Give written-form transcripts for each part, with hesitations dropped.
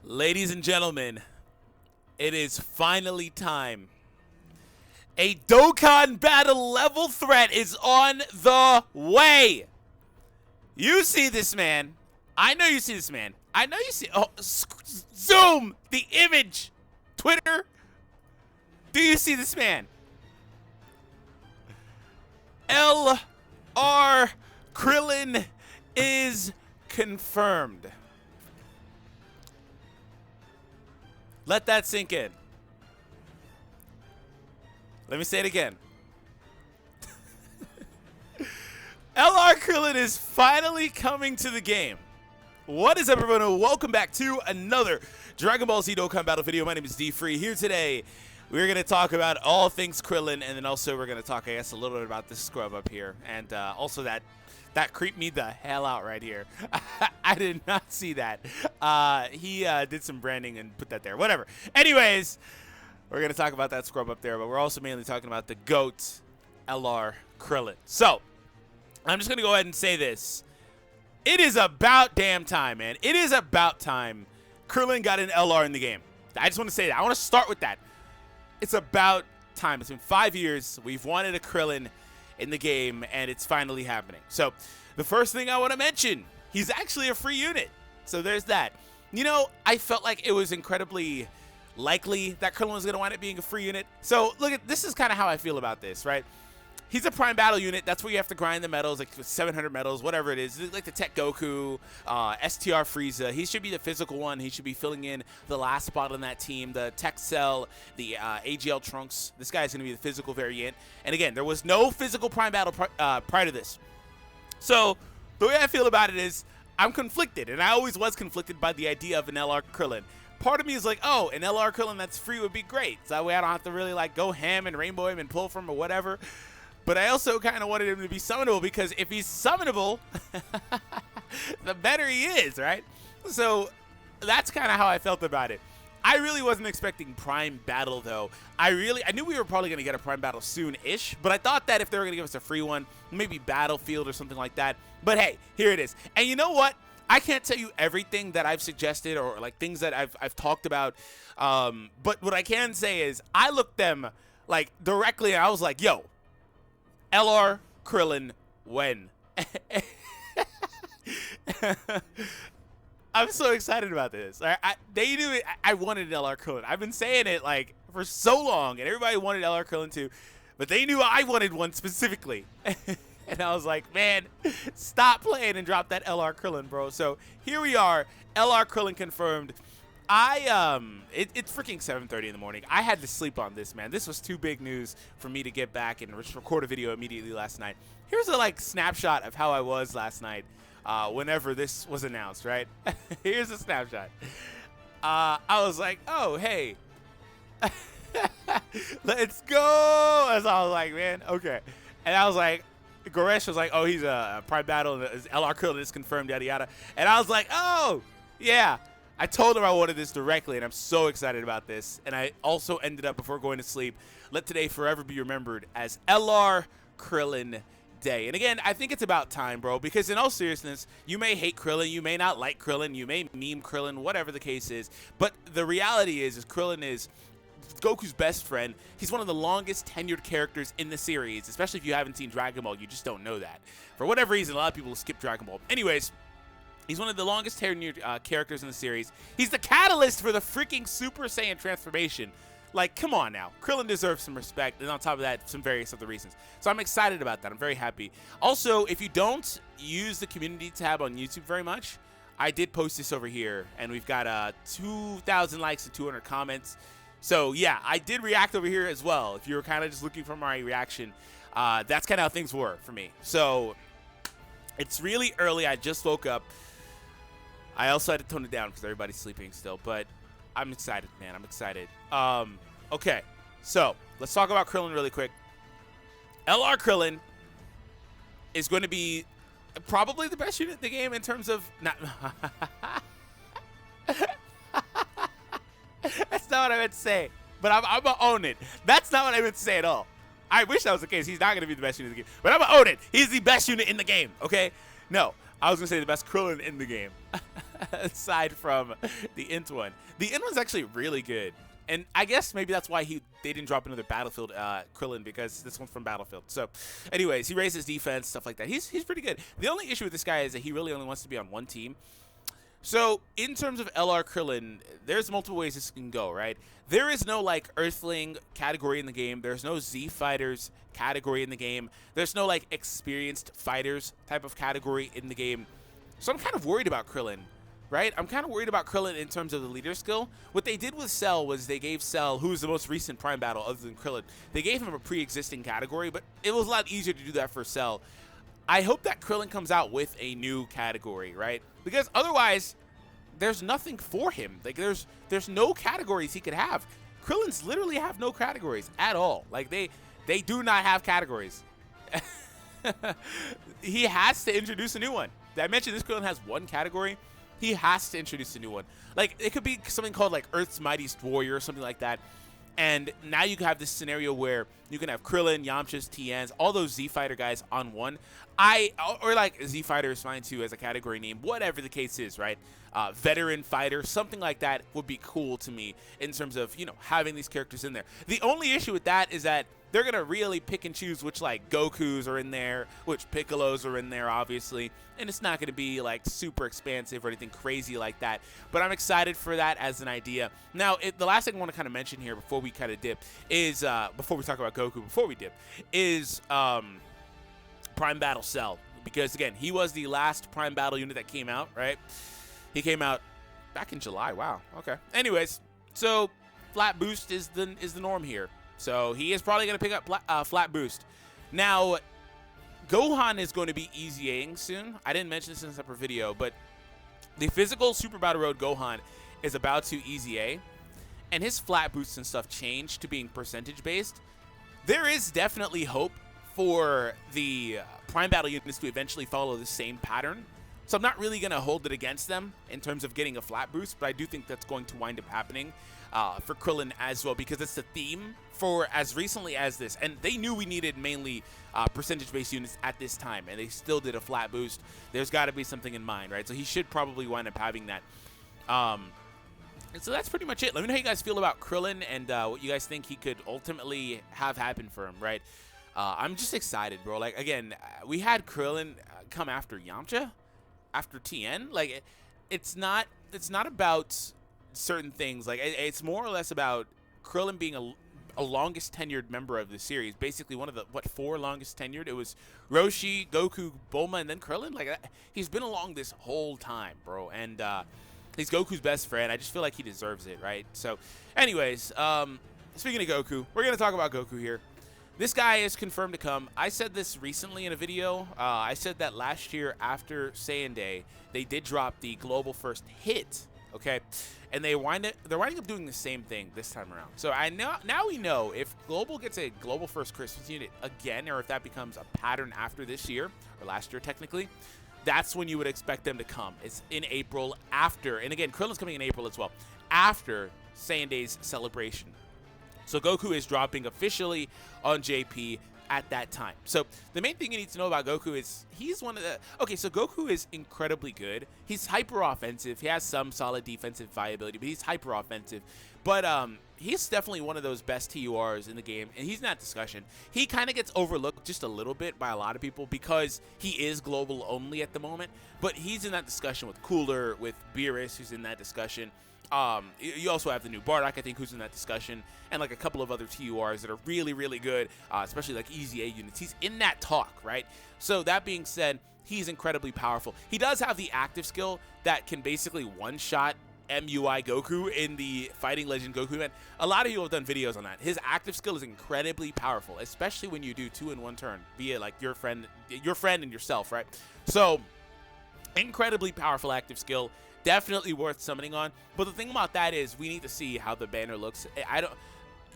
Ladies and gentlemen, it is finally time. A Dokkan battle level threat is on the way. You see this man. I know you see this man. I know you see. Oh, zoom the image. Twitter. Do you see this man? LR Krillin is confirmed. Let that sink in. Let me say it again. LR Krillin is finally coming to the game. What is up, everyone? Welcome back to another Dragon Ball Z Dokkan battle video. My name is D-Free. Here today, we're going to talk about all things Krillin, and then also we're going to talk, I guess, a little bit about this scrub up here. And also that creeped me the hell out right here. I did not see that. He did some branding and put that there. Whatever. Anyways, we're going to talk about that scrub up there, but we're also mainly talking about the GOAT, LR Krillin. So, I'm just going to go ahead and say this. It is about damn time, man. It is about time Krillin got an LR in the game. I just want to say that. I want to start with that. It's about time. It's been 5 years. We've wanted a Krillin in the game, and it's finally happening. So, the first thing I want to mention, he's actually a free unit. So, there's that. You know, I felt like it was incredibly likely that Krillin was going to wind up being a free unit. So, look, this is kind of how I feel about this, right? He's a prime battle unit. That's where you have to grind the medals, like 700 medals, whatever it is. Like the Tech Goku, STR Frieza. He should be the physical one. He should be filling in the last spot on that team. The Tech Cell, the AGL Trunks. This guy is going to be the physical variant. And again, there was no physical prime battle prior to this. So the way I feel about it is I'm conflicted. And I always was conflicted by the idea of an LR Krillin. Part of me is like, oh, an LR Krillin that's free would be great. So that way I don't have to really like go ham and rainbow him and pull from him or whatever. But I also kind of wanted him to be summonable because if he's summonable, the better he is, right? So that's kind of how I felt about it. I really wasn't expecting Prime Battle, though. I knew we were probably going to get a Prime Battle soon-ish, but I thought that if they were going to give us a free one, maybe Battlefield or something like that. But hey, here it is. And you know what? I can't tell you everything that I've suggested or like things that I've talked about. But what I can say is I looked them like directly and I was like, yo, LR Krillin when? I'm so excited about this. They knew it. I wanted LR Krillin. I've been saying it like for so long, and everybody wanted LR Krillin too, but they knew I wanted one specifically. And I was like, man, stop playing and drop that LR Krillin, bro. So here we are, LR Krillin confirmed. It's freaking 7:30 in the morning. I had to sleep on this, man. This was too big news for me to get back and record a video immediately last night. Here's a like snapshot of how I was last night whenever this was announced, right? Here's a snapshot. I was like, oh, hey. Let's go. As I was like, man, okay. And I was like, Goresh was like, oh, he's a prime battle. And LR Krillin is confirmed, yada, yada. And I was like, oh, yeah. I told him I wanted this directly, and I'm so excited about this. And I also ended up, before going to sleep, let today forever be remembered as LR Krillin Day. And again, I think it's about time, bro, because in all seriousness, you may hate Krillin, you may not like Krillin, you may meme Krillin, whatever the case is. But the reality is Krillin is Goku's best friend. He's one of the longest tenured characters in the series, especially if you haven't seen Dragon Ball. You just don't know that. For whatever reason, a lot of people skip Dragon Ball. Anyways, he's one of the longest tenured characters in the series. He's the catalyst for the freaking Super Saiyan transformation. Like, come on now. Krillin deserves some respect, and on top of that, some various other reasons. So I'm excited about that. I'm very happy. Also, if you don't use the community tab on YouTube very much, I did post this over here, and we've got 2,000 likes and 200 comments. So, yeah, I did react over here as well. If you were kind of just looking for my reaction, that's kind of how things were for me. So, it's really early. I just woke up. I also had to tone it down because everybody's sleeping still, but I'm excited, man. I'm excited. Okay, so let's talk about Krillin really quick. LR Krillin is going to be probably the best unit in the game in terms of not. That's not what I meant to say, but I'm gonna own it. That's not what I meant to say at all. I wish that was the case. He's not gonna be the best unit in the game, but I'm gonna own it. He's the best unit in the game. Okay? No, I was gonna say the best Krillin in the game. aside from the Int one. The Int one's actually really good. And I guess maybe that's why they didn't drop another Battlefield Krillin, because this one's from Battlefield. So, anyways, he raised his defense, stuff like that. He's pretty good. The only issue with this guy is that he really only wants to be on one team. So, in terms of LR Krillin, there's multiple ways this can go, right? There is no, like, Earthling category in the game. There's no Z Fighters category in the game. There's no, like, experienced fighters type of category in the game. So, I'm kind of worried about Krillin. Right? I'm kind of worried about Krillin in terms of the leader skill. What they did with Cell was they gave Cell, who's the most recent Prime Battle other than Krillin, they gave him a pre-existing category, but it was a lot easier to do that for Cell. I hope that Krillin comes out with a new category, right? Because otherwise, there's nothing for him. Like, there's no categories he could have. Krillins literally have no categories at all. Like, they do not have categories. He has to introduce a new one. Did I mention this Krillin has one category? He has to introduce a new one. Like, it could be something called, like, Earth's Mightiest Warrior or something like that. And now you can have this scenario where you can have Krillin, Yamchas, TNs, all those Z-Fighter guys on one. Or, like, Z-Fighter is fine, too, as a category name. Whatever the case is, right? Veteran fighter, something like that would be cool to me in terms of, you know, having these characters in there. The only issue with that is that they're going to really pick and choose which, like, Gokus are in there, which Piccolos are in there, obviously. And it's not going to be, like, super expansive or anything crazy like that. But I'm excited for that as an idea. Now, the last thing I want to kind of mention here before we kind of dip is, before we talk about Goku, before we dip, is Prime Battle Cell. Because, again, he was the last Prime Battle unit that came out, right? He came out back in July. Wow. Okay. Anyways, so flat boost is the norm here. So he is probably going to pick up flat boost. Now, Gohan is going to be easy-Aing soon. I didn't mention this in a separate video, but the physical Super Battle Road Gohan is about to easy A, and his flat boosts and stuff change to being percentage-based. There is definitely hope for the Prime Battle units to eventually follow the same pattern. So I'm not really going to hold it against them in terms of getting a flat boost, but I do think that's going to wind up happening for Krillin as well, because it's the theme for as recently as this. And they knew we needed mainly percentage-based units at this time, and they still did a flat boost. There's got to be something in mind, right? So he should probably wind up having that. And so that's pretty much it. Let me know how you guys feel about Krillin and what you guys think he could ultimately have happen for him, right? I'm just excited, bro. Like, again, we had Krillin come after Yamcha, after TN. Like, it's not about certain things. Like, it's more or less about Krillin being a longest tenured member of the series. Basically, one of the, 4 longest tenured? It was Roshi, Goku, Bulma, and then Krillin. Like, he's been along this whole time, bro. And he's Goku's best friend. I just feel like he deserves it, right? So, anyways, speaking of Goku, we're going to talk about Goku here. This guy is confirmed to come. I said this recently in a video. I said that last year after Saiyan Day, they did drop the global first hit, okay? And they're winding up doing the same thing this time around. So now we know if Global gets a global first Christmas unit again, or if that becomes a pattern after this year, or last year technically, that's when you would expect them to come. It's in April after, and again, Krillin's coming in April as well, after Saiyan Day's celebration. So Goku is dropping officially on JP at that time. So the main thing you need to know about Goku is he's one of the... Okay, so Goku is incredibly good. He's hyper offensive. He has some solid defensive viability, but he's hyper offensive. But he's definitely one of those best TURs in the game, and he's in that discussion. He kind of gets overlooked just a little bit by a lot of people because he is global only at the moment, but he's in that discussion with Cooler, with Beerus, who's in that discussion. You also have the new Bardock, I think, who's in that discussion, and like a couple of other TURs that are really, really good, especially like Easy A units. He's in that talk, right? So that being said, he's incredibly powerful. He does have the active skill that can basically one-shot MUI Goku in the Fighting Legend Goku event. A lot of you have done videos on that. His active skill is incredibly powerful, especially when you do 2 in 1 turn via like your friend and yourself, right? So incredibly powerful active skill. Definitely worth summoning on. But the thing about that is we need to see how the banner looks.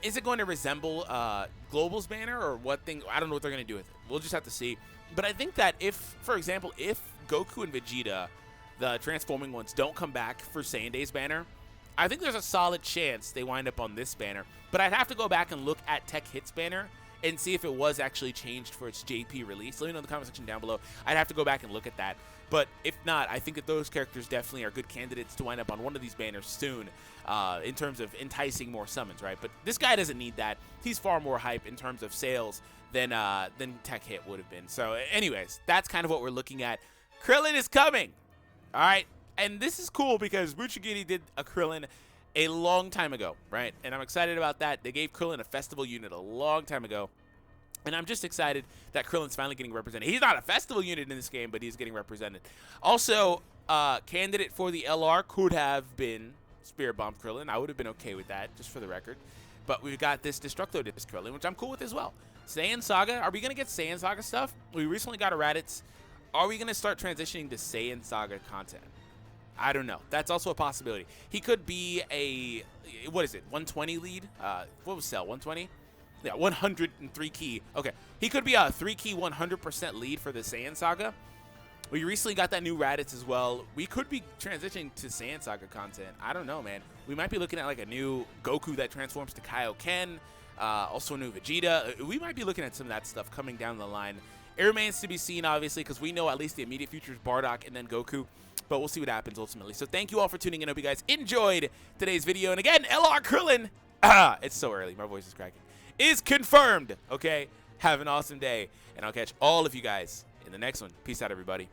Is it going to resemble Global's banner or what thing? I don't know what they're going to do with it. We'll just have to see. But I think that if, for example, if Goku and Vegeta, the transforming ones, don't come back for Saiyan Day's banner, I think there's a solid chance they wind up on this banner. But I'd have to go back and look at Tech Hits banner and see if it was actually changed for its JP release. Let me know in the comment section down below. I'd have to go back and look at that. But if not, I think that those characters definitely are good candidates to wind up on one of these banners soon in terms of enticing more summons, right? But this guy doesn't need that. He's far more hype in terms of sales than Tech Hit would have been. So anyways, that's kind of what we're looking at. Krillin is coming, all right? And this is cool because Muchigiri did a Krillin a long time ago, right? And I'm excited about that. They gave Krillin a festival unit a long time ago. And I'm just excited that Krillin's finally getting represented. He's not a festival unit in this game, but he's getting represented. Also, candidate for the LR could have been Spirit Bomb Krillin. I would have been okay with that, just for the record. But we've got this Destructo Disc Krillin, which I'm cool with as well. Saiyan Saga. Are we going to get Saiyan Saga stuff? We recently got a Raditz. Are we going to start transitioning to Saiyan Saga content? I don't know. That's also a possibility. He could be a, what is it, 120 lead? What was Cell, 120? Yeah, 103 key. Okay. He could be a 3-key 100% lead for the Saiyan Saga. We recently got that new Raditz as well. We could be transitioning to Saiyan Saga content. I don't know, man. We might be looking at like a new Goku that transforms to Kaioken. Also a new Vegeta. We might be looking at some of that stuff coming down the line. It remains to be seen, obviously, because we know at least the immediate future is Bardock and then Goku. But we'll see what happens ultimately. So thank you all for tuning in. I hope you guys enjoyed today's video. And again, LR Krillin, it's so early. My voice is cracking. Is confirmed. Okay? Have an awesome day. And I'll catch all of you guys in the next one. Peace out, everybody.